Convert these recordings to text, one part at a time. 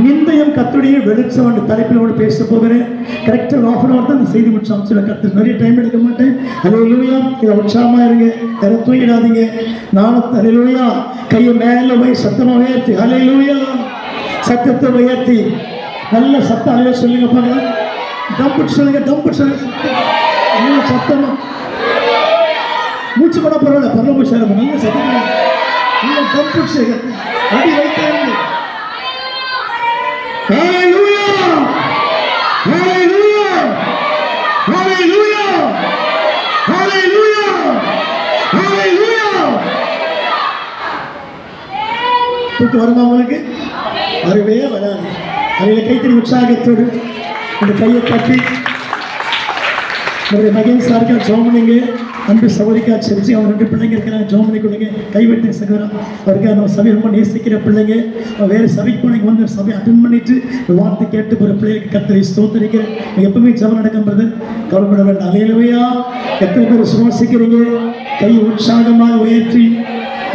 நிந்தையும் கர்த்தருடைய வெளிச்சம் என்ற தலைப்பில் பேச போகிறேன். கரெக்டாக ½ hour தான் அந்த செய்தி முடிச்சோம். சில கர்த்தர் நிறைய டைம் எடுக்க மாட்டேன். அல்லேலூயா. இதை உற்சாகமாக இருங்க, யாரும் தூங்கிடாதீங்க. நானும் அல்லேலூயா கையை மேலே போய் சத்தமாக உயர்த்தி அல்லேலூயா சத்தத்தை உயர்த்தி நல்ல சத்தம் அல்லே சொல்லுங்க. பார்க்கலாம், டம்புட் சொல்லுங்க, டம்புட் சொல்லுங்க, நல்ல சத்தமா. மூச்சு கூட பரவாயில்ல, பரல போய் சேரும். நல்ல சத்தம், நல்ல டம்புட் செய்ய அடி வைத்தாங்க. Hallelujah! Hallelujah! Hallelujah! Hallelujah! Hallelujah! தூக்கம் வருமா உங்களுக்கு? வரவே வராது. அதில் கைத்தறி உற்சாகத்தோடு இந்த கையை தட்டி நம்முடைய மகன் சாருக்கு ஜோம் பண்ணிங்க. அன்பு சகோதரிக்கா செஞ்சு அவங்க 2 பிள்ளைங்க இருக்கிறாங்க. ஜோம் பண்ணி கொடுங்க. கைவிட்டு சகோதரா அவருக்கு நம்ம சபை ரொம்ப நேசிக்கிற பிள்ளைங்க. வேறு சபைக்கு போனீங்க வந்து சபை அட்டன் பண்ணிட்டு வார்த்தை கேட்டு போகிற பிள்ளைகளுக்கு கர்த்தரை ஸ்தோத்திரிக்கிறேன். எப்பவுமே ஜெபம் நடக்கும்போது கவலைப்பட வேண்டாம். அல்லேலூயா. எத்தனை பேர் சுவாசிக்கிறீங்க? கை உற்சாகமாக உயர்த்தி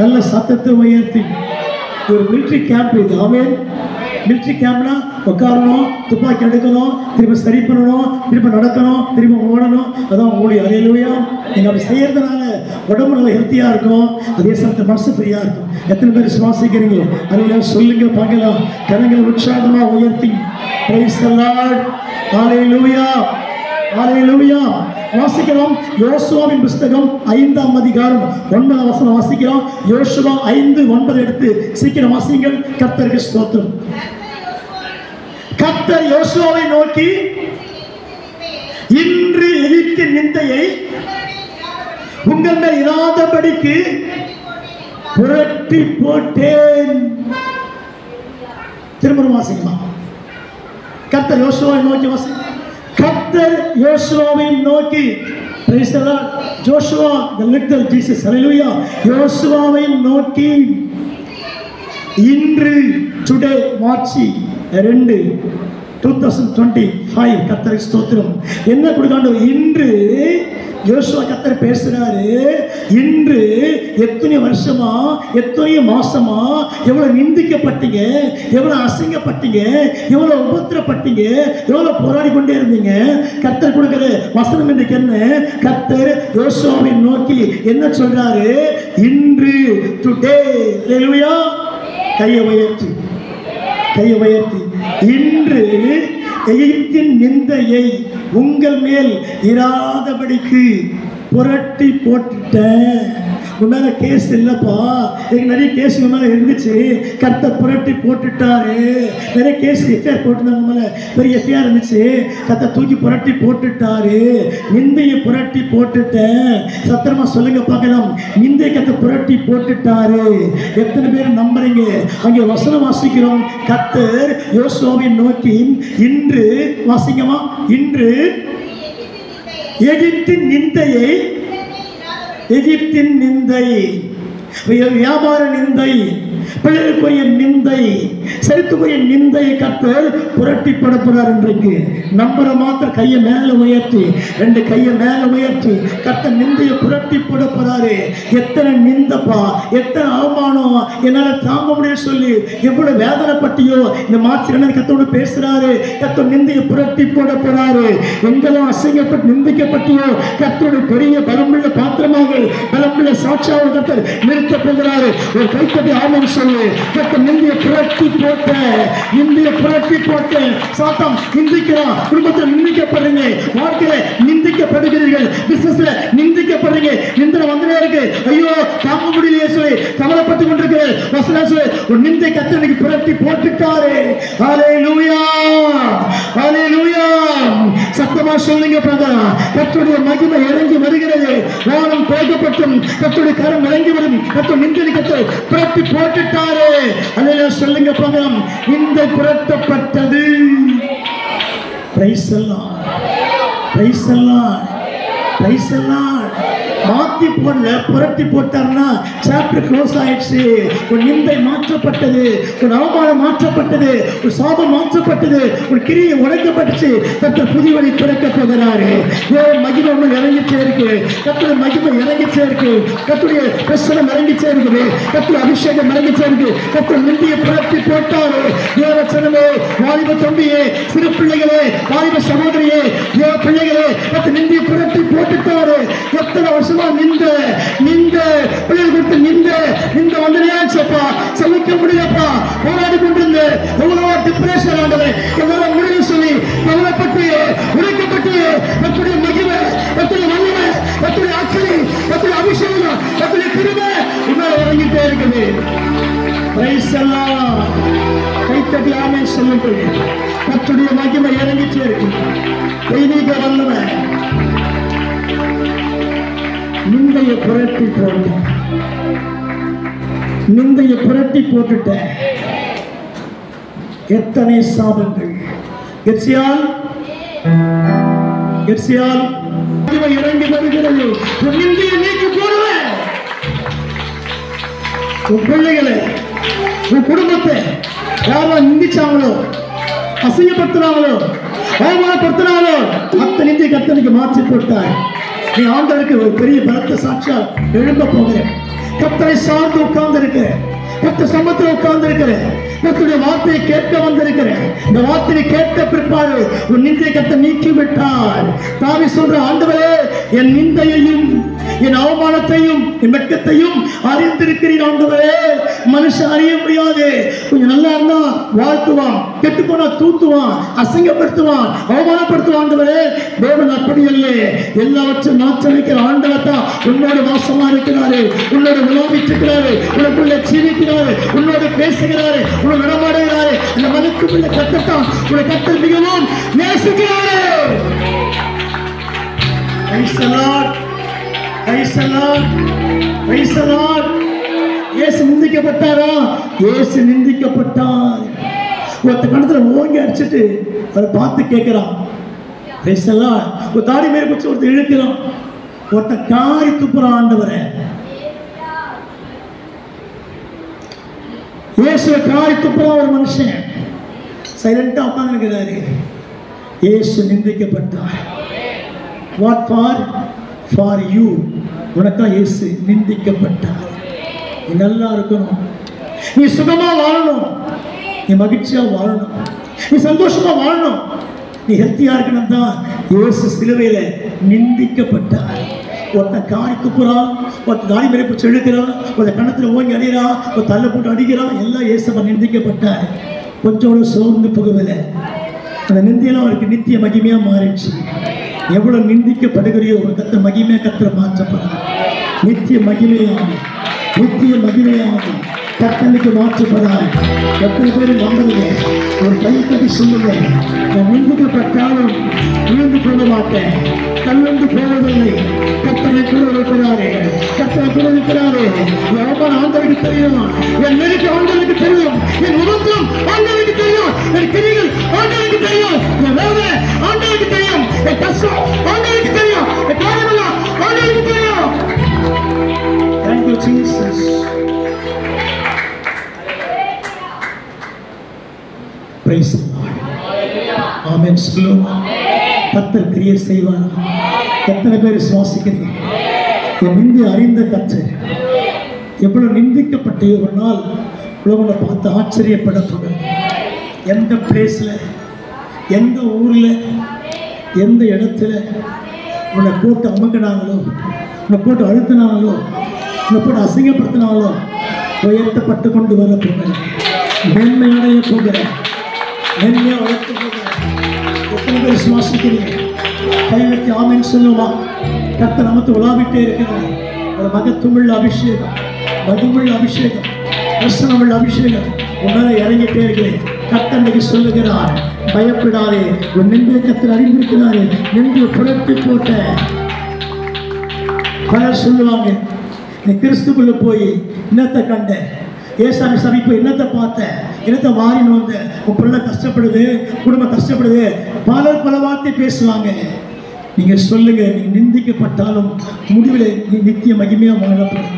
நல்ல சத்தத்தை உயர்த்தி. ஒரு மிலிட்ரி கேம்ப் இது. அவன் மிலிட்ரி கேம்ப்னா உட்காரணும், துப்பாக்கி எடுக்கணும், திரும்ப சரி பண்ணணும், திரும்ப நடக்கணும், திரும்ப ஓடணும். அதான் ஓடி. அல்லேலூயா. நீங்கள் அப்படி செய்யறதுனால உடம்பு நல்லா ஹெல்த்தியாக இருக்கும், அதே சமயத்தில் மனசு ஃப்ரீயாக இருக்கும். எத்தனை பேர் சுவாசிக்கிறீங்க? அல்லேலூயா சொல்லுங்க பார்க்கலாம். கரங்களை உற்சாகமாக உயர்த்தி பிரைஸ் தி லார்ட். அல்லேலூயா. அல்லேலூயா. வாசிக்கிறோம் யோசுவாவின் புஸ்தகம் 5ஆம் அதிகாரம் 9ஆம் வசனம் வாசிக்கிறோம். யோசுவா 5:9 எடுத்து சீக்கிரம் வாசிங்கள். கர்த்தருக்கு ஸ்தோத்திரம். கர்த்தர் யோசுவாவை நோக்கி, இன்று எகிப்தின் நிந்தையை உங்கள் மேல் இராதபடிக்கு புரட்டி போட்டேன். திரும்ப வாசிக்கலாம். கர்த்தர் யோசுவாவை நோக்கி வாசி. கர்த்தர் யோசுவாவை நோக்கி, praise the Lord. Joshua the little Jesus, hallelujah. யோசுவாவை நோக்கி, இன்று டுடே மார்ச் 2 2025 கர்த்தரை ஸ்தோத்திரம். என்ன கொடுக்காண்டு இன்று யோசுவா கர்த்தர் பேசுறாரு. இன்று எத்தனை வருஷமா, எத்தனை மாசமா எவ்வளவு நிந்திக்கப்பட்டீங்க, எவ்வளவு அசிங்கப்பட்டீங்க, எவ்வளவு உபத்திரப்பட்டீங்க, எவ்வளவு போராடி கொண்டே இருந்தீங்க. கர்த்தர் கொடுக்கிற வசனம் இன்றைக்கு என்ன? கர்த்தர் யோசுவாவை நோக்கி என்ன சொல்றாரு? இன்று டுடே. அல்லேலூயா. கையை உயர்த்தி, கையை உயர்த்தி. இன்று எகிப்தின் நிந்தையை உங்கள் மேல் இராதபடிக்கு புரட்டி போட்டுட்டேன். உன்னால கேஸ் இல்லப்பா, எனக்கு நிறைய கேஸ் மேல இருந்துச்சு, கர்த்தர் புரட்டி போட்டுட்டாரு. நிறைய கேஸ் எஃப்ஐஆர் போட்டுனாங்க, மேல பெரிய எஃப்ஐஆர் இருந்துச்சு, கர்த்தர் தூக்கி புரட்டி போட்டுட்டாரு. நிந்தையை புரட்டி போட்டுட்டேன். சத்திரமா சொல்லுங்க பார்க்கலாம். நிந்தை கர்த்தர் புரட்டி போட்டுட்டாரு. எத்தனை பேர் நம்புறீங்க? அங்கே வசனம் வாசிக்கிறோம். கர்த்தர் யோசுவாவை நோக்கி, இன்று வாசிங்கமா, இன்று எகிப்தின் நிந்தையை, எகிப்தின் நிந்தை, வியாபார நிந்தை, பிள்ளைகளுக்குரிய நிந்தை, செலுத்துக்குரிய நிந்தை கர்த்தர் புரட்டி போடப்படுறார். இன்றைக்கு நம்புற மாத்திரம் கையை மேல உயர்த்தி, 2 கையை மேல உயர்த்தி கர்த்தர் நிந்தையை புரட்டி போடப்படுறாரு. எத்தனை நிந்தப்பா, எத்தனை அவமானம் என்னால தாங்க முடியும் சொல்லி எவ்வளவு வேதனைப்பட்டியோ இந்த மார்ச் 2 கர்த்தரோடு பேசுறாரு. கர்த்தர் நிந்தையை புரட்டி போடப்படுறாரு. எங்கெல்லாம் அசிங்கப்பட்டு நிந்திக்கப்பட்டியோ கர்த்தருடைய பெரிய பலமுள்ள பாத்திரமாக, பலமுள்ள சாட்சியாக கர்த்தர் நிறுத்த போகிறாரு. ஒரு கைத்தட்டி ஆமென் சொல்லு. கர்த்தர் நிந்தையை புரட்டி போட்ட, நிந்தையை புரட்டி போட்ட. சாத்தான் நிந்திக்கிறான். குடும்பத்தில் நிந்திக்கப்படுறீங்க, வாழ்க்கையில நிந்திக்கப்படுகிறீர்கள், பிசினஸ்ல நிந்திக்கப்படுறீங்க, நிந்தனை வந்துட்டே இருக்கு. ஐயோ தாங்க முடியலையே சொல்லி கவலைப்பட்டு கொண்டிருக்கிற வசனம் சொல்லு. ஒரு நிந்தை கர்த்தர் புரட்டி போட்டுட்டாரு. ஹல்லேலூயா. ஹல்லேலூயா. சத்தமா சொல்லுங்க பிரதர். கர்த்தருடைய மகிமை இறங்கி வருகிறது. வானம் பேகப்பட்டும் கர்த்தருடைய கரம் இறங்கி வரும். கர்த்தர் நிந்தை கர்த்தர் புரட்டி போட்டுட்டாரு. அல்லேலூயா சொல்லுங்க பிரதர். நிந்தை புரட்டப்பட்டது. Praise the Lord. Praise the Lord. Praise the Lord. மாத்தி போடல, புரட்டி போட்டார்னா சாப்டர் க்ளோஸ் ஆயிடுச்சு. ஒரு நிந்தை மாற்றப்பட்டது, ஒரு அவமானம் மாற்றப்பட்டது, ஒரு சாபம் மாற்றப்பட்டது, ஒரு கிரியை உடைக்கப்பட்டுச்சு. கர்த்தர் புதிய வழி திறக்க போகிறாரு. மகிமை இறங்கிச்சே இருக்கு, கர்த்தருடைய மகிமை இறங்கிச்சே இருக்கு, கர்த்தருடைய பிரசனம் இறங்கிச்சே இருக்குது, கர்த்தருடைய அபிஷேகம் இறங்கிச்சே இருக்கு. கர்த்தர் நிந்தியை புரட்டி போட்டாரு. தேவச்சனமே, வாலிப தம்பியே, சிறு பிள்ளைகளே, வாலிப சகோதரியே, தேவ பிள்ளைகளே, கர்த்தர் நிந்தியை புரட்டி போட்டுட்டாரு. எத்தனை வருஷமா நிந்த பிள்ளைகள் கொடுத்து நிந்த வந்தனையாச்சப்பா, சலிக்க முடியப்பா, போராடி கொண்டிருந்த எவ்வளவோ டிப்ரெஷன் ஆண்டது, எவ்வளவு முடிவு சொல்லி கவலைப்பட்டு உழைக்கப்பட்டு கர்த்தருடைய மகிமை, கர்த்தருடைய வல்லமை, கர்த்தருடைய அக்கினி, கர்த்தருடைய அபிஷேகம், கர்த்தருடைய கிருபை உன்னால இறங்கிட்டே இருக்குது. Price the Lord. கைத்தட்டி ஆமென் சொல்லுங்கள். கர்த்தருடைய மகிமை இறங்கிட்டே இருக்கு. தெய்வீக வல்லமை. நிந்தையை புரட்டி போட்டேன், நிந்தையை புரட்டி போட்டுட்டேன். எத்தனை சாபங்கள் எர்சியால் இறங்கி வருகிறது. நிந்தையை நீக்கி போடுவேன். உன் பிள்ளைகளை, உன் குடும்பத்தை யாரெல்லாம் நிந்திச்சாங்களோ, அசிங்கப்படுத்தினாங்களோ, அவமானப்படுத்தினாங்களோ, அத்தனை நிந்தை கர்த்தனுக்கு மாற்றி போட்டார். நீ ஆண்டவருக்கு ஒரு பெரிய பலத்த சாட்சியா எழும்ப போகிறேன். கர்த்தரை சார்ந்து உட்கார்ந்து இருக்கிறேன், கர்த்தர் சமத்துல உட்கார்ந்து இருக்கிறேன், கர்த்தருடைய வார்த்தையை கேட்க வந்திருக்கிறேன். இந்த வார்த்தையை கேட்ட பிற்பாடு உன் நிந்தையை கர்த்தர் நீக்கி விட்டார். தாவீது சொல்ற, ஆண்டவரே, என் நிந்தையையும் என் அவமானத்தையும் என் வெட்கத்தையும் அறிந்திருக்கிறீர் ஆண்டவரே. மனுஷன் அறிய முடியாது. கொஞ்சம் நல்லா இருந்தா வாழ்த்துவான், கெட்டு போனா தூத்துவான், அசிங்கப்படுத்துவான், அவமானப்படுத்துவான். ஆண்டவரே, தேவன் அப்படி அல்ல. எல்லாவற்றையும் மாற்றமைக்கிற ஆண்டவர் தான் உன்னோட வாசமா இருக்கிறாரு, உன்னோட விளாவிட்டிருக்கிறாரு, உனக்குள்ள ஜீவிக்கிறாரு, உன்னோட பேசுகிறாரு, உன்னை நடமாடுகிறாரு. அந்த மனுக்குள்ள கத்தத்தான் உன்னை கத்தர் மிகவும் நேசிக்கிறாரு. Praise the Lord. Praise the Lord. Praise the Lord. இயேசு நிந்திக்கப்பட்டாரா? இயேசு நிந்திக்கப்பட்டார். ஒருத்த கணத்துல ஓங்கி அடிச்சுட்டு அவரை பார்த்து கேட்கிறான். Praise the Lord. ஒரு தாடி மேல குச்சி ஒருத்தர் இழுக்கிறான், ஒருத்த காரி துப்புறான். ஆண்டவரே, இயேசுவை காரி துப்புறான். ஒரு மனுஷன் சைலண்டா உட்கார்ந்து இருக்கிறாரு. இயேசு நிந்திக்கப்பட்டார். What for? For you. உனக்கா இயேசு நிந்திக்கப்பட்டார். நீ நல்லா இருக்கணும், நீ சுகமா வாழணும், நீ மகிழ்ச்சியா வாழணும், நீ சந்தோஷமா வாழணும், நீ ஹெல்த்தியா இருக்கணும் தான் இயேசு சிலுவையில நிந்திக்கப்பட்டார். ஒருத்தன் காரி துப்புறான், ஒருத்தன் தாடி மேலே பிடிச்சி இழுக்கிறான், ஒரு கணத்துல ஓங்கி அடிக்கிறான், ஒரு தள்ள போட்டு அடிக்கிறான். எல்லாம் இயேசுவை நிந்திக்கப்பட்டார். கொஞ்சம் சோர்ந்து போகவில்லை. அந்த நிந்தியெல்லாம் அவருக்கு நித்திய மகிமையா மாறிடுச்சு. எவ்வளவு நிந்திக்கப்படுகிறியோ ஒரு கத்த மகிமையா கத்திர மாற்றப்படும். நித்திய மகிமையாகும், நித்திய மகிமையாகும், கத்தனுக்கு மாற்றப்படாது. எத்தனை பேரும் நம்புங்க? ஒரு கை கட்டி சொல்லுங்க, நான் நிந்திக்கப்பட்டாலும் விழுந்து கொள்ள மாட்டேன், கல்லந்து போவதில்லை. கத்தனை கூட இருக்கிறாரு, கத்தனை கூட இருக்கிறாரு. எவ்வளவு ஆண்டவருக்கு தெரியும், என் நெருக்க ஆண்டவருக்கு தெரியும், என் உபத்திரம் ஆண்டவருக்கு தெரியும், என் கிரிகள் ஆண்டவருக்கு தெரியும், என் வேலை ஆண்டவருக்கு தெரியும், என் கஷ்டம் ஆண்டவருக்கு தெரியும், என் காரியமெல்லாம் ஆண்டவருக்கு தெரியும். Thank you, Jesus. Praise the Lord. Amen. கர்த்தர் கிரியை செய்வார். எத்தனை பேர் சுவாசிக்கிறீங்க? என் நிந்தி அறிந்த கர்த்தர். எவ்வளவு நிந்திக்கப்பட்ட ஒரு நாள் உலகங்களை பார்த்து ஆச்சரியப்படப்படும். எந்த பிளேஸ்ல, எந்த ஊர்ல, எந்த இடத்துல உன்னை போட்டு அமுக்கினாங்களோ, உன்னை போட்டு அழுத்தினாங்களோ, உன்னை போட்டு அசிங்கப்படுத்தினாங்களோ, உயர்த்தப்பட்டு கொண்டு வர போகிறேன், மேன்மை அடைய போகிறேன், மேன்மையா வளர்த்து போகிறேன். எத்தனை பேர் சுவாசிக்கிறீங்க? கைவிட்டு ஆமென் சொல்லுவா. கர்த்தர் நமக்கு உலாவிட்டே இருக்கிறார். ஒரு மகத்துவமுள்ள அபிஷேகம், மகிமுள்ள அபிஷேகம், பிரசனமுள்ள அபிஷேகம் உன்னால இறங்கிட்டே இருக்கிறேன். கர்த்தர் சொல்லுகிறார், பயப்படாதே, உன் நிந்தையை கர்த்தர் அறிந்திருக்கிறாரு. நிந்தையை புரட்டி போட்ட பலர் சொல்லுவாங்க, நீ கிறிஸ்துக்குள்ள போய் இன்னத்தை கண்ட, ஏசாமி சமைப்பு என்னத்தை பார்த்த, என்னத்தை மாறின்னு வந்த, உன் பிள்ளை கஷ்டப்படுது, குடும்பம் கஷ்டப்படுது, பலர் பல வார்த்தை பேசுவாங்க. நீங்க சொல்லுங்க, நீங்க நிந்திக்கப்பட்டாலும் முடிவில் நீ நித்திய மகிமையா வாழப்படும்.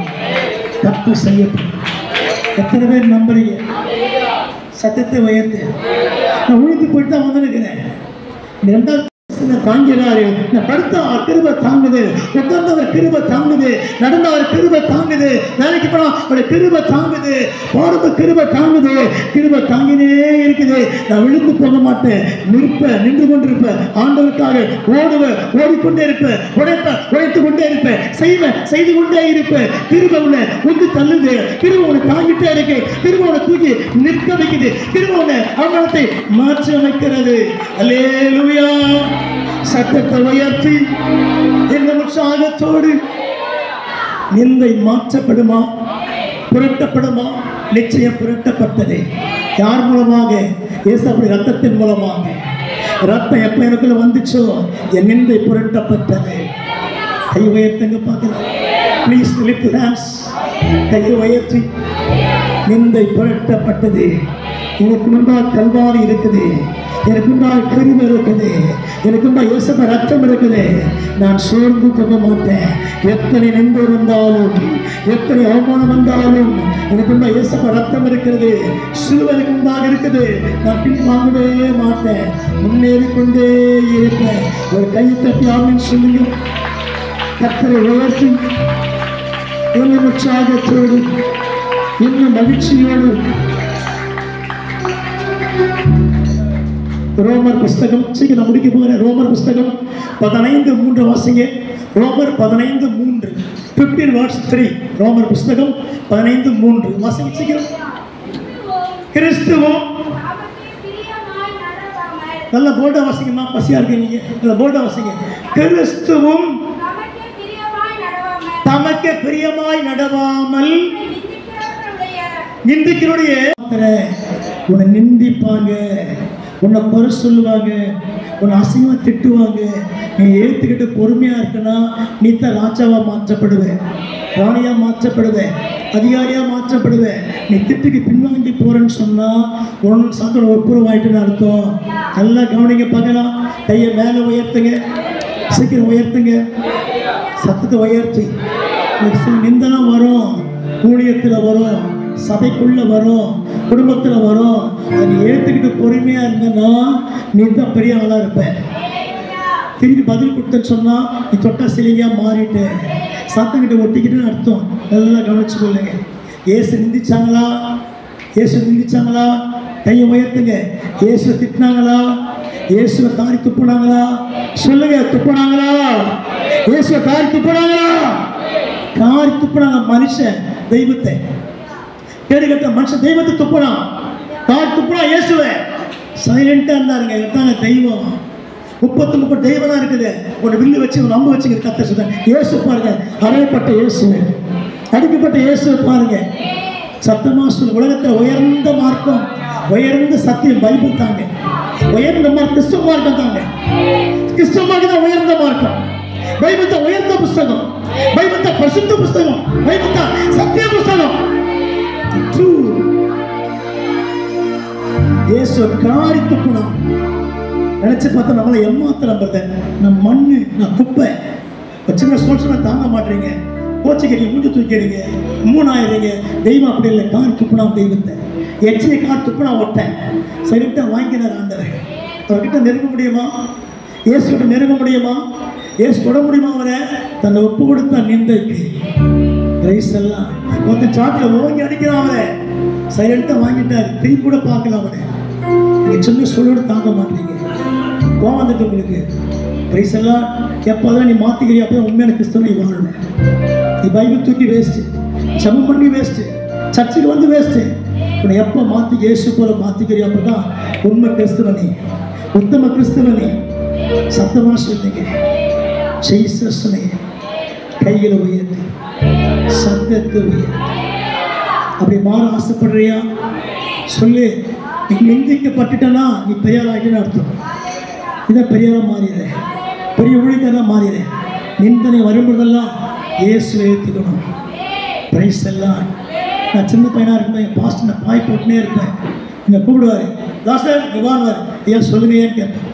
கர்த்தர் செய்யப்படும். எத்தனை பேர் நம்புறீங்க? சத்தத்தை உயர்த்து. நான் உழுந்து போயிட்டு தான் வந்திருக்கிறேன். இரண்டாவது தாங்கிறாரு. படுத்த அவர் கிருபை தாங்குது, உட்கார்ந்து அவர் கிருபை தாங்குது, நடந்த அவர் கிருபை தாங்குது, வேலைக்கு போனா அவருடைய கிருபை தாங்குது, போறது கிருபை தாங்குது, கிருபை தாங்கினே இருக்குது. நான் விழுந்து போக மாட்டேன், நிற்பேன், நின்று கொண்டிருப்பேன், ஆண்டவருக்காக ஓடுவேன், ஓடிக்கொண்டே இருப்பேன், உழைத்து கொண்டே இருப்பேன், செய்வேன், செய்து கொண்டே இருப்பேன். கிருபை உன்னை உந்து தள்ளுது, கிருபை உன்னை தாங்கிட்டே இருக்கு, கிருபை உன்னை தூக்கி நிற்க வைக்குது, கிருபை உன்னை அவமானத்தை மாற்றி அமைக்கிறது. அல்லேலூயா. சத்தத்தை உயர்த்தி இந்த உற்சாகத்தோடு நிந்தை மாற்றப்படுமா, புரட்டப்படுமா? நிச்சயம் புரட்டப்பட்டது. யார் மூலமாக? இயேசுவின் ரத்தத்தின் மூலமாக. ரத்தம் எப்ப எனக்குள்ள வந்துச்சோ என் நிந்தை புரட்டப்பட்டது. கை உயர்த்துங்க பார்க்கலாம். Please lift your hands. கை உயர்த்தி நிந்தை புரட்டப்பட்டது. எனக்கு முன்பாக கல்வாரி இருக்குது, எனக்கு முன்பாக கிருபை இருக்குது, எனக்கு முன்பாக இயேசுவின் ரத்தம் இருக்குது. நான் சோர்ந்து போக மாட்டேன். எத்தனை நிந்தை வந்தாலும், எத்தனை அவமானம் வந்தாலும் எனக்கு முன்பாக இயேசுவின் ரத்தம் இருக்கிறது, சிலுவை எனக்கு முன்பாக இருக்குது. நான் பின்வாங்கவே மாட்டேன், முன்னேறி கொண்டே இருப்பேன். ஒரு கையை தட்டி ஆமென் சொல்லுங்க. கர்த்தரை உயர்த்தி இன்னும் உற்சாகத்தோடு, இன்னும் மகிழ்ச்சியோடு ரோமர் புஸ்தகம் சீக்கிரம் முடிக்க போகிறேன். ரோமர் புஸ்தகம் 15:3 வாசிங்க. ரோமர் 15:3 15:3. ரோமர் புஸ்தகம் 15:3 வாசிங்க சீக்கிரம். கிறிஸ்துவும் நல்ல போர்டா வாசிங்கம்மா, பசியா இருக்கு நீங்க. நல்ல போர்டா வாசிங்க. கிறிஸ்துவும் தமக்கு பிரியமாய் நடவாமல் நிந்திக்கிறோடைய உன்னை நிந்திப்பாங்க, உன்னை குறை சொல்லுவாங்க, உன்னை அசிங்கமாக திட்டுவாங்க. நீ ஏற்றுக்கிட்டு பொறுமையாக இருக்குன்னா நீ தான் ராஜாவாக மாற்றப்படுவேன், ராணியாக மாற்றப்படுவேன், அதிகாரியாக மாற்றப்படுவேன். நீ திட்டுக்கு பின்வாங்கி போகிறேன்னு சொன்னால் உன் சாத்தோட ஒப்புரவாயிட்டுன்னு அர்த்தம். நல்லா கவனிங்க பார்க்கலாம். கையை மேலே உயர்த்துங்க, சீக்கிரம் உயர்த்துங்க, சத்தத்தை உயர்த்தி. சில நிந்தனம் வரும், ஊழியத்தில் வரும், சபைக்குள்ள வரும், குடும்பத்தில் வரும். அதை ஏற்றுக்கிட்டு பொறுமையா இருந்தனா நீ தான் பெரிய ஆளா இருப்ப. திரும்பி பதில் கொடுத்தேன்னு சொன்னா நீ தொட்ட சிலையா மாறிட்டு சாத்தங்கிட்ட ஒட்டிக்கிட்டுன்னு அர்த்தம். நல்லா கவனிச்சு கொள்ளுங்க. இயேசு நிந்திச்சாங்களா? இயேசு நிந்திச்சாங்களா? கையை உயர்த்துங்க. இயேசு திட்டினாங்களா? இயேசுவை தாரி துப்புனாங்களா? சொல்லுங்க, துப்புனாங்களா? இயேசுவை தாரி துப்புனாங்களா? காரி துப்புனாங்க. மனுஷன் தெய்வத்தை கேடுகட்ட மனுஷன் தெய்வத்தை துப்புனா, கார் துப்புனா இயேசுவை சைலண்டா இருந்தாருங்க. எடுத்தாங்க தெய்வம். 33 தெய்வம் தான் இருக்குது. ஒரு வில்லு வச்சு ஒரு நம்ப வச்சுங்க. கத்த சொல்றேன், இயேசு பாருங்க, அறையப்பட்ட இயேசு, அடிக்கப்பட்ட இயேசு பாருங்க. சத்தமா சொல்லு. உலகத்தில் உயர்ந்த மார்க்கம், உயர்ந்த சத்தியம் பைபிள் தாங்க. உயர்ந்த மார்க்கம் கிறிஸ்துவ மார்க்கம் தாங்க. கிறிஸ்துவ மார்க்கம் தான் உயர்ந்த மார்க்கம். பைபிள் தான் உயர்ந்த புஸ்தகம், பைபிள் தான் பரிசுத்த புஸ்தகம், பைபிள் தான் சத்திய புஸ்தகம். இயேசு காரி துப்புனான். நினைச்சு பார்த்தா நம்மளை ஏமாத்திரம் பார்த்தேன். நான் மண்ணு, நான் குப்பை, சின்ன சொல்ல தாங்க மாட்டீங்க, கோச்சிக்கிறீங்க, மூஞ்சி தூக்கிறீங்க, 3000 தெய்வம் அப்படி இல்லை. காரி துப்புனா தெய்வத்தை, எச்சியை காரி துப்புனா ஒட்டேன். சரிட்டா வாங்கினார் ஆண்டவர். அவர்கிட்ட நெருங்க முடியுமா? இயேசுகிட்ட நெருங்க முடியுமா? இயேசு தொட முடியுமா? அவரை தன்னை ஒப்பு கொடுத்த நிந்தைக்கு எல்லாம் ஒருத்தன் சாட்டில் ஓங்கி அடிக்கிறான். அவரை சைலண்டா வாங்கிட்டாரு. திரும்பி கூட பார்க்கலாம். அவனை நீங்க சின்ன சொல்லோடு தாங்க மாட்டீங்க. கோவம் வந்துட்டு உங்களுக்கு பிரைஸ் எல்லாம் எப்போதான் நீ மாத்திக்கிறியா அப்பதான் உண்மையான கிறிஸ்தவனை வாழ்வேன். நீ பைபிள் தூக்கி வேஸ்ட், ஜெபம் பண்ணி வேஸ்ட், சர்ச்சுக்கு வந்து வேஸ்ட். உன்னை எப்போ மாற்றி இயேசு போல மாத்திக்கிறியா அப்பதான் உண்மை கிறிஸ்தவனே, உத்தம கிறிஸ்தவனே. சத்தமா சொல்லுங்க, ஜெயிசஸ்னே. கையில உயர்த்தி சத்தத்தை உயர்த்தி. அப்படி மாற ஆசைப்படுறியா? சொல்லு. நீ நிந்திக்கப்பட்டுட்டனா நீ பெரியார் ஆகிட்டேன்னு அர்த்தம். இதான் பெரியாரா மாறிடுற, பெரிய ஊழியக்காரா மாறிடுற. நிந்தனை வரும்போதெல்லாம் இயேசுவை ஏற்றுக்கணும். பிரைஸ் எல்லாம். நான் சின்ன பையனாக இருக்கும்போது என் பாஸ்டர் நான் பாய் போட்டுனே இருப்பேன். என்னை கூப்பிடுவார், தாசர் நிவான்வார், ஐயா சொல்லுங்க ஏன்னு கேட்பேன்.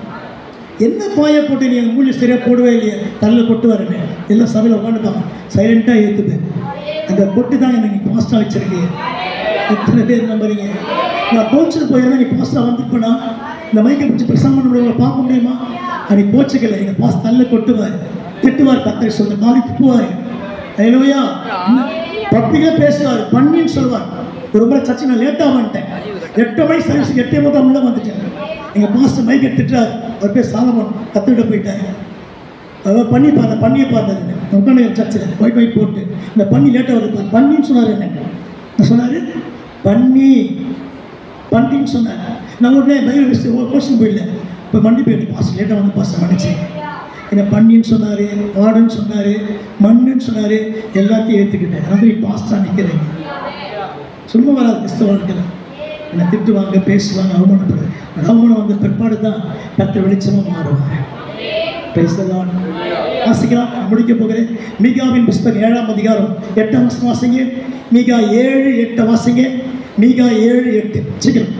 என்ன பாயை போட்டு நீ எங்கள் மூலியம் சரியாக போடவே இல்லையா, தள்ள கொட்டுவாருன்னு எல்லாம் சபையில் உட்காந்துப்பாங்க. சைலண்ட்டாக ஏற்றுது. அந்த கொட்டு தான் எனக்கு பாஸ்டாக வச்சிருக்கு. எத்தனை பேர் நம்புறீங்க? நான் கோச்சுட்டு போயிருந்தேன், நீ பாஸ்டாக வந்துருப்பேனா இந்த மைக்கை பிடிச்சி பிரசங்கம் பண்ண முடியும், பார்க்க முடியுமா? அன்னைக்கு கோச்சுக்கல. எங்கள் பாஸ் தள்ள கொட்டுவார், திட்டுவார், கத்தரை சொல்ல காலி திட்டுவார். இல்லையா பப்ளிக்காக பேசுவார், பண்ணின்னு சொல்லுவார். ஒரு முறை சர்ச்சை நான் லேட்டாக வந்துட்டேன். 8 மணி சர்வீஸ் 8:45 வந்துட்டேன். எங்கள் பாஸ்டர் மைக்கை திட்டுறார். அவர் பேர் சாலமன் கத்துக்கிட்ட போயிட்டார். அதாவது பண்ணியை பார்த்தாரு உட்காந்து சர்ச்சில் ஒயிட் போட்டு இந்த பண்ணி லேட்டாக வருது பண்ணின்னு சொன்னார். என்ன சொன்னார்? பண்ணின்னு சொன்னார். நான் உடனே பைபிள் வச்சு கோஷன் போயிடல. இப்போ மண்டி போயிட்டு பாஸ்டர் லேட்டாக வந்து பாஸ்டர் மன்னிச்சு என்னை பண்ணின்னு சொன்னார், வார்டுன்னு சொன்னார், மண்ணுன்னு சொன்னார். எல்லாத்தையும் ஏற்றுக்கிட்டேன். அது பாஸ்டராக நிற்கிறேங்க. சும்மா வராது கிறிஸ்தவ வாழ்க்கையில். என்னை திட்டுவாங்க, பேசுவாங்க, அவமானப்படுது. அவமானம் வந்த பிற்பாடு தான் கர்த்தர் வெளிச்சமாக மாறுவார். வாசிக்கலாம், முடிக்க போகிறேன். மீகாவின் புஸ்தகம் 7ஆம் அதிகாரம் 8ஆம் வசனம் வாசிங்க. மீகா 7:8 வாசிங்க. மீகா 7:8 சீக்கிரம்.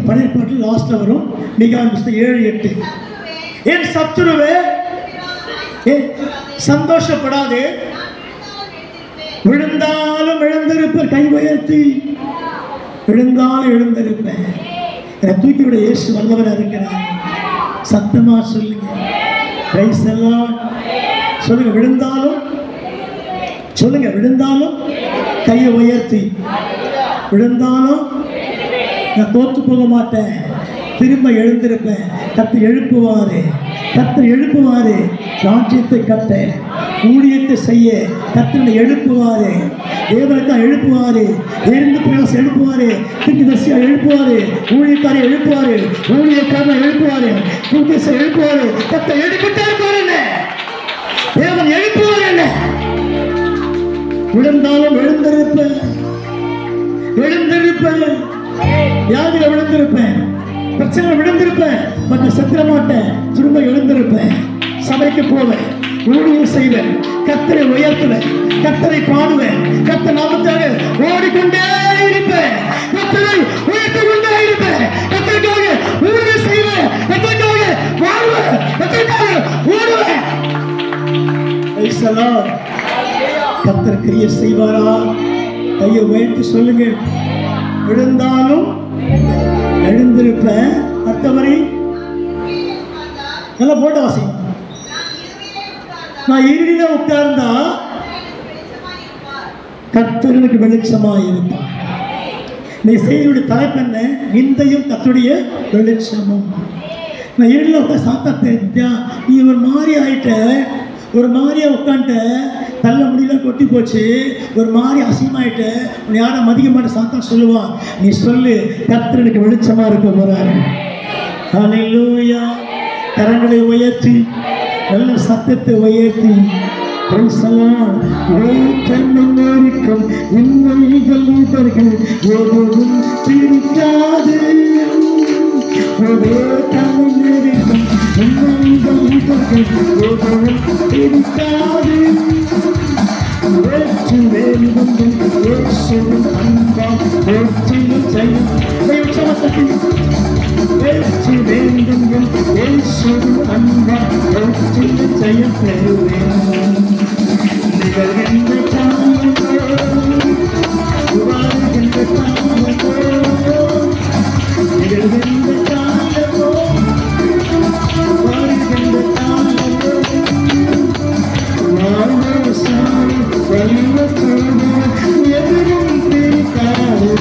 பழைய பாட்டில் லாஸ்ட்டில் வரும். மீகாவின் புஸ்தகம் 7:8. என் சத்துருவே சந்தோஷப்படாது, விழுந்தாலும் எழுந்திருப்பேன். கை உயர்த்தி விழுந்தாலும் எழுந்திருப்பேன். என்னை தூக்கி விட இயேசு வல்லவராக இருக்கிறார். சத்தமா சொல்லுங்க. Price the Lord. சொல்லுங்க. விழுந்தாலும் சொல்லுங்க. விழுந்தாலும் கையை உயர்த்தி விழுந்தாலும் நான் தோற்று போக மாட்டேன், திரும்ப எழுந்திருப்பேன். கர்த்தர் எழுப்புவாரு, கர்த்தர் எழுப்புவாரு. ராஜ்யத்தை கட்ட, ஊழியத்தை செய்ய கர்த்தரை எழுப்புவாரு. தேவனுக்காக எழுப்புவாரு, இருந்து பிரகாசம் எழுப்புவாரு, தீர்க்கதரிசியா எழுப்புவாரு, ஊழியக்காரை எழுப்புவாரு, ஊழியக்காரனை எழுப்புவாரு, தீர்க்கதரிசியை எழுப்புவாரு. கர்த்தர் எழுப்பிட்டே இருப்பாரு. தேவன் எழுப்புவார். என்ன விழுந்தாலும் எழுந்திருப்பேன், எழுந்திருப்பேன். வியாதியில விழுந்திருப்பேன், பிரச்சனை விழுந்திருப்பேன், மற்ற செத்துற மாட்டேன், திரும்ப எழுந்திருப்பேன். சபைக்கு போவேன், ஊழியம் செய்வேன், கர்த்தரை உயர்த்துவேன், கர்த்தரை பாடுவேன், கர்த்தர் நாமத்தாக ஓடிக்கொண்டே இருப்பேன், கர்த்தரை உயர்த்திக் கொண்டே இருப்பேன், கர்த்தருக்காக ஊழியம் செய்வேன், கர்த்தருக்காக வாழ்வேன், கர்த்தருக்காக ஓடுவேன். கர்த்தர் கிரியை செய்வாரா? கையை உயர்த்தி சொல்லுங்க. விழுந்தாலும் எழுந்திருப்பேன். மற்றவரை நல்லா போட்டு வாசிங்க. நான் இருளில உட்கார்ந்தா கர்த்தருக்கு வெளிச்சமாக இருப்பார். நீ செய்தியுடைய தலைப்பு என்ன? நிந்தையும் கர்த்தருடைய வெளிச்சமும். நான் இருளில் உட்காந்து சாத்தா தெரிஞ்சா நீ ஒரு மாதிரி ஆயிட்ட, ஒரு மாதிரியா உட்காந்துட்ட, தள்ள முடியல, கொட்டி போச்சு, ஒரு மாதிரி அசிங்கமாயிட்ட, உன்னை யாரும் மதிக்க மாட்டேன் சாத்தான் சொல்லுவான். நீ சொல்லு, கர்த்தர் எனக்கு வெளிச்சமா இருக்க போறாரு. ஹல்லேலூயா. கரங்களை உயர்த்தி, நல்ல சத்தத்தை உயர்த்தி கண்ணிருக்கும் இன்னல்கள் இவர்கள் எதுவும் பிடிக்காது. கண்ணிருக்கும் இன்னல்கள் இவர்கள் எதுவும் பிடிக்காது. வெற்றி வேண்டும் இயேசுவின் அன்பால் வெற்றியில் ஜெயம். வெற்றி வேண்டும் இயேசுவின் அன்பால் வெற்றியில் ஜெயம் பெறுவேன். நிகழ்கின்ற காலமோ வாழ்கின்ற காலமோ, நிகழ்கின்ற காலமோ வாழ்கின்ற காலமோ, வாழ்வசாமி வல்லத்தோடு எதுவும் பிடிக்காது.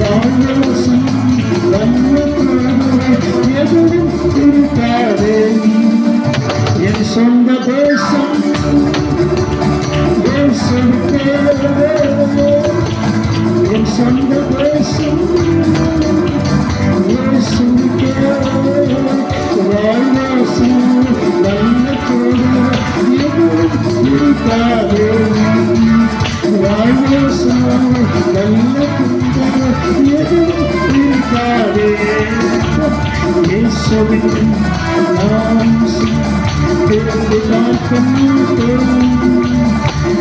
வாழ்வசாமி வல்லத்தோடு எதுவும் பிடிக்காது. என் சொந்த தேசம் என் சொந்த தேசம் வாழ்வசாமி வல்லத்தோடு எதுவும் பிடிக்காது. வாழ்வசாமி வல்லத்தோடு எதுவும் பிடிக்காது. இயேசுவின் நாமம்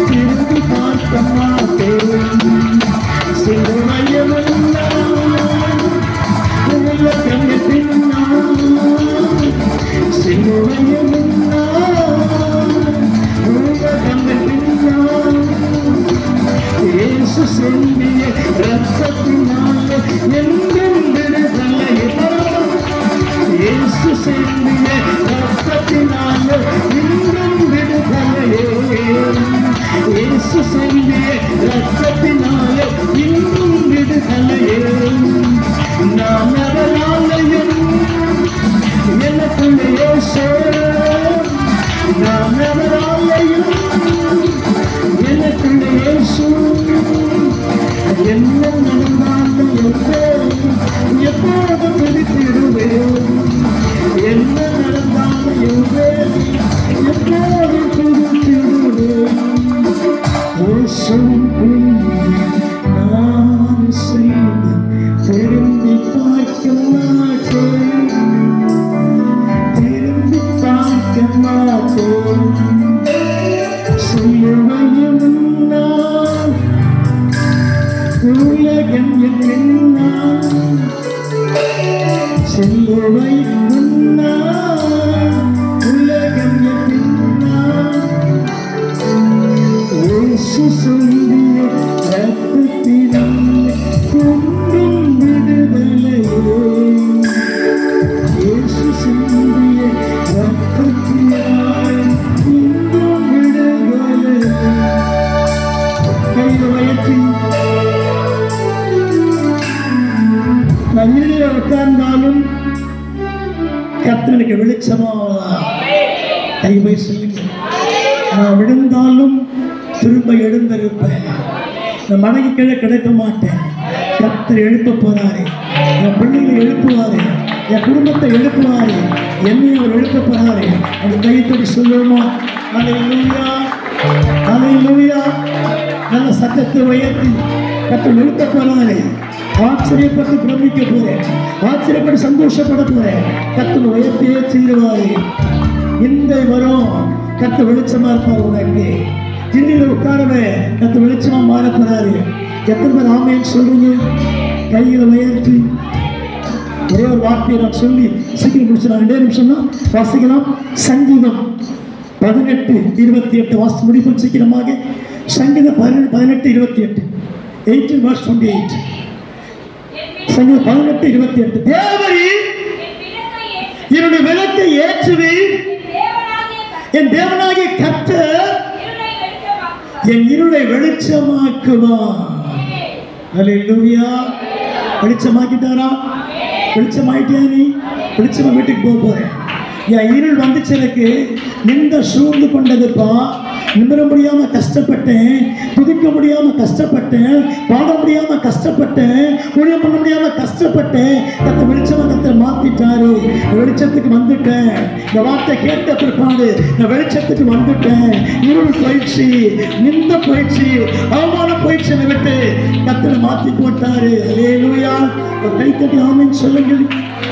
திரும்பி பார்க்க மாட்டேன். சிறுமையமெல்லாம் உலகத்தின் இயேசு சிந்திய ரத்தத்தினாலே இன்னும் விடுதலையே. நான் அவராலயம் எனக்குள்ளே இயேசு, நான் அவராலயம் எனக்குள்ளே இயேசு. என்ன நடந்தாலும் எப்போதும் துதித்திடுவேன். என்ன நடந்தாலும் எப்போதும் துதித்திடுவேன். நான் செய்து திரும்பி பார்க்க மாட்டேன், திரும்பி பார்க்க மாட்டேன். சிலுவையும் நான் உலகம் என்னால், சிலுவை முன்னால் உலகம் என்னால். இயேசு சிந்திய ரத்தத்தினாலே இன்னும் விடுதலையே. இயேசு சிந்திய ரத்தத்தினாலே இன்னும் விடுதலையே. கையில் வயற்றி நன்னிலே உட்கார்ந்தாலும் கர்த்தனுக்கு வெளிச்சமா கைவை சொல்லுங்க. நான் விழுந்தாலும் திரும்ப எழுந்திருப்பேன். நான் மடங்கி கீழே கிடைக்க மாட்டேன். கர்த்தர் எழுப்ப போறாரு. என் பிள்ளைகளை எழுப்புவாரு, என் குடும்பத்தை எழுப்புவாரு, என்னையும் அவர் எழுப்ப போறாரு. அந்த கைத்தடி சொல்லுவோமா? அல்லேலூயா, அல்லேலூயா. நல்ல சத்தத்தை உயர்த்தி கர்த்தர் எழுப்ப போறாரு. ஆச்சரியப்பட்டு பிரமிக்க போறேன், ஆச்சரியப்பட்டு சந்தோஷப்பட போறேன். கர்த்தர் உயர்த்தியே செய்வாரு. இந்த வரும் கர்த்தர் வெளிச்சமா இருப்பார். உனக்கு திண்ணில உட்காரவே கர்த்தர் வெளிச்சமா மாற போறாரு. எத்தனை பேர் ஆமென் சொல்றீங்க? கையில உயர்த்தி ஒரே ஒரு வார்த்தையை நான் சொல்லி சீக்கிரம் முடிச்சிடலாம். 2 நிமிஷம் தான் வாசிக்கலாம். சங்கீதம் 18:28 வாசி முடிப்போம் சீக்கிரமாக. சங்கீதம் 18:28, 18:28. சங்கீதம் 18:28. தேவரீர் என்னுடைய விளக்கை ஏற்றுவீர், என் தேவனாகிய கர்த்தர் என் இருளை வெளிச்சமாக்குவார். அல்லேலூயா. வெளிச்சமாக்கிட்டாரா? வெளிச்சமாயிட்டியா? நீ வெளிச்சமா வீட்டுக்கு போக போறேன். என் இருள் வந்துச்சு, எனக்கு நின்ற சூழ்ந்து கொண்டதுப்பா. நிமிர முடியாம கஷ்டப்பட்டேன், துதிக்க முடியாம கஷ்டப்பட்டேன், பாட முடியாம கஷ்டப்பட்டேன், ஊழியம் பண்ண முடியாம கஷ்டப்பட்டேன். கத்த வெளிச்சமா கத்த மாத்திட்டாரு. வெளிச்சத்துக்கு வந்துட்டேன். இந்த வார்த்தை கேட்ட பிற்பாடு நான் வெளிச்சத்துக்கு வந்துட்டேன். இருள் போயிடுச்சு, நின்ற போயிடுச்சு, அவமானம் போயிடுச்சு விட்டு கத்தனை மாத்தி போட்டாரு. அல்லேலூயா. ஒரு கை தட்டி ஆமென் சொல்லுங்கள்.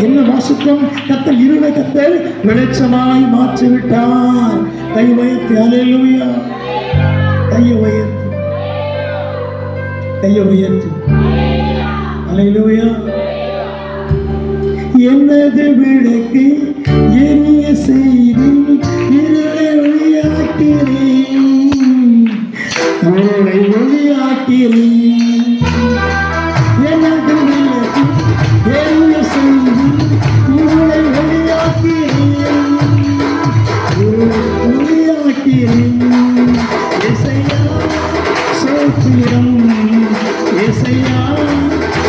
என்ன வாசித்தோம்? கத்தர் இருளை கத்தர் வெளிச்சமாய் மாற்றி விட்டார். கை உயர்த்தி அல்லேலூயா. கையை உயர்த்தி, கையை உயர்த்தி அல்லேலூயா. எனது விளக்கு எரிய செய்து இருளை ஒளியாக்கிறேன், இருளை ஒளியாக்கிறேன். எனது விளக்கு எரிய செய்து இருளை ஒளியாக்கிறேன், இருளை ஒளியாக்கிறேன். இசையா சோத்திரம், இசையா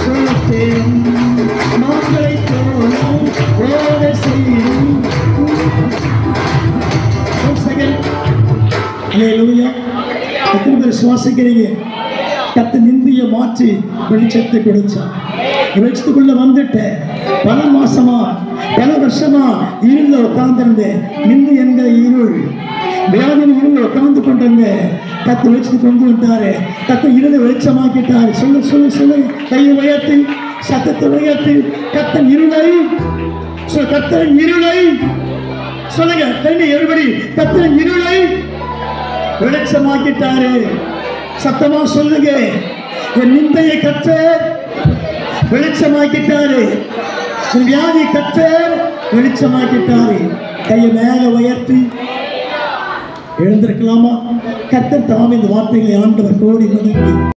சோத்திரம். மக்களை தோணும் ஓட செய்யும். அல்லேலூயா. எத்தனை பேர் சுவாசிக்கிறீங்க? கத்த நிந்திய மாற்றி வெளிச்சத்தை கொடுத்தா. வெளிச்சத்துக்குள்ள வந்துட்டேன். பல மாசமா பல வருஷமா இருள உட்கார்ந்திருந்தேன். நிந்து என்கிற இருள் வியாதி இருள உட்கார்ந்து கொண்டிருந்தேன். கத்த வெளிச்சத்துக்கு கொண்டு விட்டாரு. கத்த இருளை வெளிச்சமாக்கிட்டாரு. சொல்லு சொல்லு சொல்லு. கையை உயர்த்தி, சத்தத்தை உயர்த்தி. கத்தன் இருளை, கத்தன் இருளை சொல்லுங்க. கையை எழுபடி. கத்தன் இருளை வெளிச்சமாக்கிட்டாரு. சத்தமா சொல்லுங்க. என் நிந்தையை கத்தர் வெளிச்சமாக்கிட்டாரு. என் வியாதி கத்தர் வெளிச்சமாக்கிட்டாரு. கையை மேல உயர்த்தி எழுந்திருக்கலாமா? கர்த்தர் தாமே இந்த வார்த்தைகளை ஆண்டவர் கோடி மடங்கு